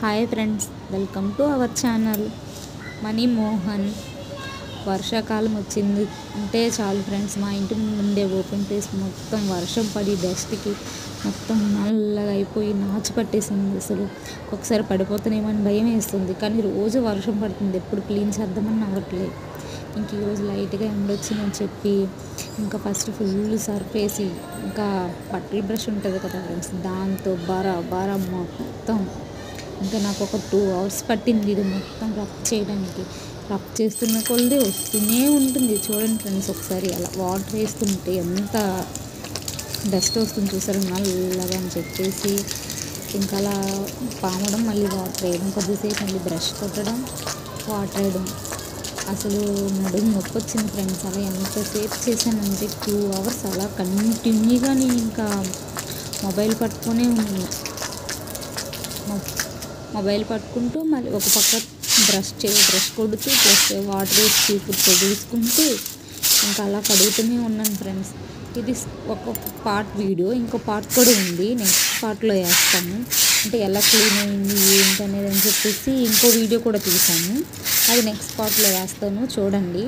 Hi friends, welcome to our channel money Mohan. వర్షాకాలం వచ్చింది అంటే చాలు ఫ్రెండ్స్, మా ఇంటి ముందే ఓపెన్ ప్లేస్ మొత్తం వర్షం పడి డస్ట్కి మొత్తం నల్లగా అయిపోయి నాచు పట్టేసింది. అసలు ఒకసారి పడిపోతానేమో అని భయం వేస్తుంది, కానీ రోజు వర్షం పడుతుంది, ఎప్పుడు క్లీన్ చేద్దామని అవ్వట్లేదు. ఇంక ఈరోజు లైట్గా ఎండొచ్చిందని చెప్పి ఇంకా ఫస్ట్ ఫుల్ సర్ఫ్ వేసి, ఇంకా బట్టల బ్రష్ ఉంటుంది కదా ఫ్రెండ్స్, దాంతో బారా మొత్తం ఇంకా నాకు ఒక 2 hours పట్టింది ఇది మొత్తం రఫ్ చేయడానికి. రఫ్ చేస్తున్న కొలది వస్తూనే ఉంటుంది. చూడండి ఫ్రెండ్స్, ఒకసారి అలా వాటర్ వేస్తుంటే ఎంత డస్ట్ వస్తుంది చూసారు, నల్లగా అని చెప్పేసి ఇంకా అలా పామడం, మళ్ళీ వాటర్ వేయడం, కొద్దిసేపు మళ్ళీ బ్రష్ కొట్టడం, వాటర్ వేయడం. అసలు నడుము నొప్పి వచ్చింది ఫ్రెండ్స్. అలా ఎంతసేపు చేశానంటే 2 hours అలా కంటిన్యూగా నేను ఇంకా మొబైల్ పట్టుకునే ఉన్నాను. మొబైల్ పట్టుకుంటూ మళ్ళీ ఒక పక్క బ్రష్ కొడుతూ ప్లస్ వాటర్ వేసి చీపురుతో తీసుకుంటూ ఇంకా అలా కడుగుతూనే ఉన్నాను ఫ్రెండ్స్. ఇది ఒక పార్ట్ వీడియో, ఇంకో పార్ట్ కూడా ఉంది, నెక్స్ట్ పార్ట్లో వేస్తాను. అంటే ఎలా క్లీన్ అయింది ఏంటి అనేది అని చెప్పేసి ఇంకో వీడియో కూడా తీసాను, అది నెక్స్ట్ పార్ట్లో వేస్తాను, చూడండి.